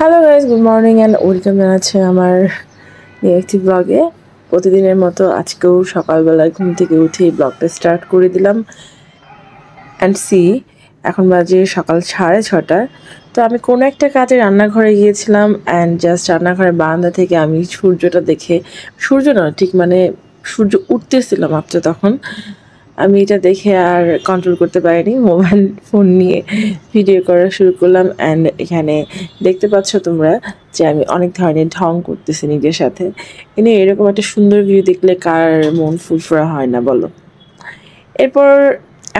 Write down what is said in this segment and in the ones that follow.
Hello guys, good morning and welcome জানাচ্ছি আমার new একটি ব্লগে। প্রতিদিনের মতো আজকেও সকালবেলা ঘুম থেকে উঠে ব্লগটা স্টার্ট করে দিলাম। অ্যান্ড এখন বাজে সকাল 6:30। তো আমি কোনো একটা কাজে রান্নাঘরে গিয়েছিলাম অ্যান্ড জাস্ট রান্নাঘরের বারান্দা থেকে আমি সূর্যটা দেখে, সূর্য না ঠিক মানে সূর্য উঠতেছিল মাত্র, তখন আমি এটা দেখে আর কন্ট্রোল করতে পারিনি, মোবাইল ফোন নিয়ে ভিডিও করা শুরু করলাম। অ্যান্ড এখানে দেখতে পাচ্ছ তোমরা যে আমি অনেক ধরনের ঢং করতেছি নিজের সাথে। এনে এরকম একটা সুন্দর ভিউ দেখলে কার মন ফুরফুরা হয় না বলো। এরপর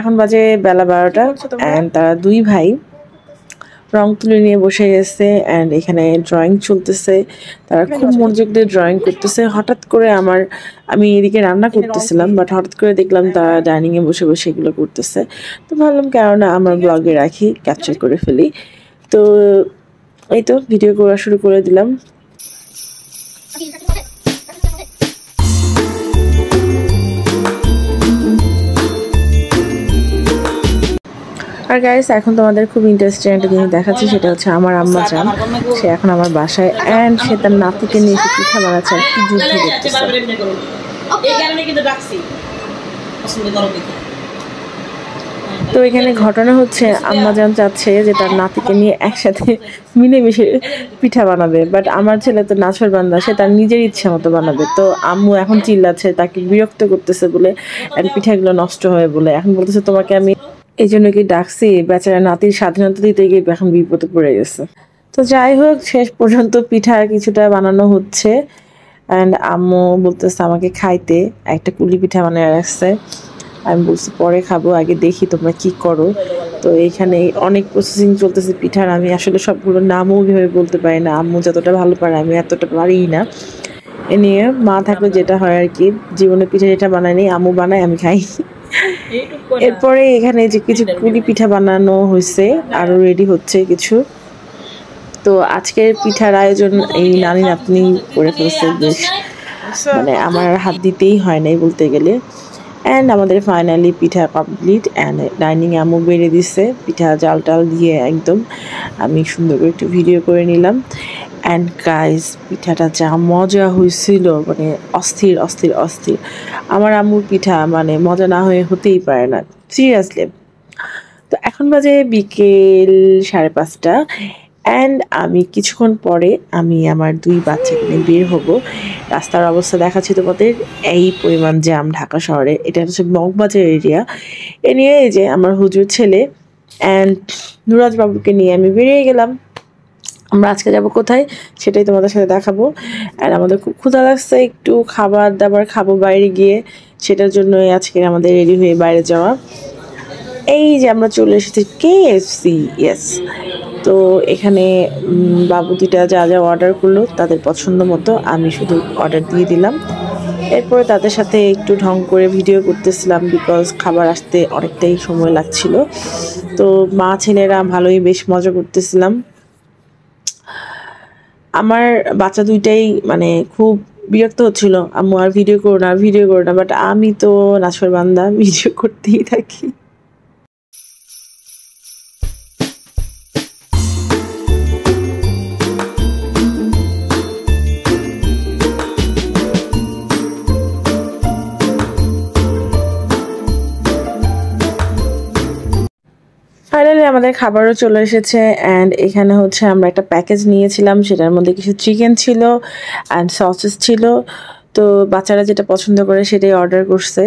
এখন বাজে বেলা 12টা অ্যান্ড তারা দুই ভাই রং তুলি নিয়ে বসে গেছে অ্যান্ড এখানে ড্রয়িং চলতেছে। তারা খুব মনোযোগ দিয়ে ড্রয়িং করতেছে। হঠাৎ করে আমি এদিকে রান্না করতেছিলাম, বাট হঠাৎ করে দেখলাম তারা ডাইনিংয়ে বসে বসে এগুলো করতেছে। তো ভাবলাম কেননা আমার ব্লগে রাখি, ক্যাপচার করে ফেলি। তো এই তো ভিডিও করা শুরু করে দিলাম। আর গাইস, এখন তোমাদের খুব ইন্টারেস্টিং একটা জিনিস দেখাচ্ছি, সেটা হচ্ছে আমার আম্মা জান। সে এখন আমার বাসায় অ্যান্ড সে তার নাতিকে নিয়ে এসে পিঠা বানাচ্ছে আর কি যুদ্ধ করতেছে। তো এখানে ঘটনা হচ্ছে আম্মা জান চাচ্ছে যে তার নাতিকে নিয়ে একসাথে মিলেমিশে পিঠা বানাবে, বাট আমার ছেলে তো নাছোড়বান্দা, সে তার নিজের ইচ্ছা মতো বানাবে। তো আম্মু এখন চিল্লাচ্ছে, তাকে বিরক্ত করতেছে বলে, আর পিঠাগুলো নষ্ট হয় বলে। এখন বলতেছে তোমাকে আমি এই জন্য কি ডাকছি, বেচারা নাতির স্বাধীনতা দিতে গিয়ে এখন বিপদে পড়ে গেছে। তো যাই হোক, শেষ পর্যন্ত পিঠা কিছুটা বানানো হচ্ছে অ্যান্ড আম্মু বলতেছে আমাকে খাইতে, একটা কুলি পিঠা বানিয়ে রাখছে। আমি বলছি পরে খাবো, আগে দেখি তোমরা কি করো। তো এইখানে অনেক প্রসেসিং চলতেছে পিঠার, আমি আসলে সবগুলো নামও ভেবে বলতে পারি না। আম্মু যতটা ভালো পারে আমি এতটা পারি না। এ নিয়ে মা থাকলে যেটা হয় আর কি, জীবনে পিঠা যেটা বানায়নি আম্মু বানায়, আমি খাই। এরপরে এখানে যে কিছু কুলি পিঠা বানানো হয়েছে, আরো রেডি হচ্ছে কিছু। তো আজকের পিঠার আয়োজন এই নানি নাতনি করে ফেলছে বেশ, মানে আমার হাত দিতেই হয় নাই বলতে গেলে। অ্যান্ড আমাদের ফাইনালি পিঠা কমপ্লিট অ্যান্ড ডাইনিংয়ে আম্মু বেড়ে দিচ্ছে পিঠা জাল টাল দিয়ে একদম। আমি সুন্দর করে একটু ভিডিও করে নিলাম। অ্যান্ড গাইস, পিঠাটা যা মজা হয়েছিল, মানে অস্থির অস্থির অস্থির। আমার আম্মুর পিঠা মানে মজা না হয়ে হতেই পারে না, সিরিয়াসলি। তো এখন বাজে বিকেল 5:30 অ্যান্ড আমি কিছুক্ষণ পরে আমি আমার দুই বাচ্চাকে নিয়ে বের হব। রাস্তার অবস্থা দেখাচ্ছি তোমাদের, এই পরিমাণ জ্যাম ঢাকা শহরে। এটা হচ্ছে মগবাজার এরিয়া। এ নিয়ে এই যে আমার হুজুর ছেলে অ্যান্ড নুরাজ বাবুকে নিয়ে আমি বেরিয়ে গেলাম। আমরা আজকে যাব কোথায় সেটাই তোমাদের সাথে দেখাবো। আর আমাদের খুব ক্ষুধা লাগছে, একটু খাবার দাবার খাবো বাইরে গিয়ে, সেটার জন্যই আজকে আমাদের রেডি হয়ে বাইরে যাওয়া। এই যে আমরা চলে এসেছি KFC, ইয়েস। তো এখানে বাবু দুইটা যা যা অর্ডার করলো তাদের পছন্দ মতো আমি শুধু অর্ডার দিয়ে দিলাম। এরপরে তাদের সাথে একটু ঢং করে ভিডিও করতেছিলাম, বিকজ খাবার আসতে অনেকটাই সময় লাগছিল। তো মা ছেলেরা ভালোই বেশ মজা করতেছিলাম। আমার বাচ্চা দুইটাই মানে খুব বিরক্ত হচ্ছিল, আম্মু আর ভিডিও করো না ভিডিও করো না, বাট আমি তো নাছোড়বান্দা, ভিডিও করতেই থাকি। ফাইনালি আমাদের খাবারও চলে এসেছে অ্যান্ড এখানে হচ্ছে আমরা একটা প্যাকেজ নিয়েছিলাম, সেটার মধ্যে কিছু চিকেন ছিল অ্যান্ড সসেস ছিল। তো বাচ্চারা যেটা পছন্দ করে সেটাই অর্ডার করছে।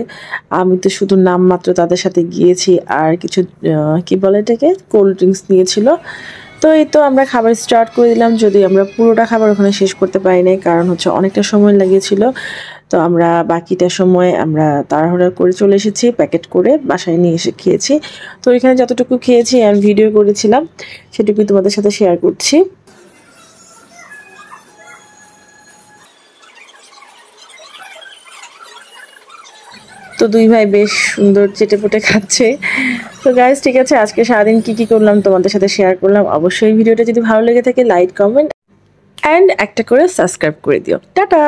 আমি তো শুধু নামমাত্র তাদের সাথে গিয়েছি, আর কিছু কি বলে এটাকে, কোল্ড ড্রিঙ্কস নিয়েছিল। তো এই তো আমরা খাবার স্টার্ট করে দিলাম, যদি আমরা পুরোটা খাবার ওখানে শেষ করতে পারি নাই, কারণ হচ্ছে অনেকটা সময় লাগিয়েছিল। তো আমরা বাকিটা সময় আমরা তাড়াহুড়া করে চলে এসেছি, প্যাকেট করে বাসায় নিয়ে এসে খেয়েছি। তো এখানে যতটুকু খেয়েছি আমি ভিডিও করেছিলাম, সেটুকুই তোমাদের সাথে শেয়ার করছি। তো দুই ভাই বেশ সুন্দর চেটেপুটে খাচ্ছে। তো গাইস, ঠিক আছে, আজকে সারাদিন কি কি করলাম তোমাদের সাথে শেয়ার করলাম। অবশ্যই ভিডিওটা যদি ভালো লেগে থাকে লাইক, কমেন্ট অ্যান্ড একটা করে সাবস্ক্রাইব করে দিও। টাটা।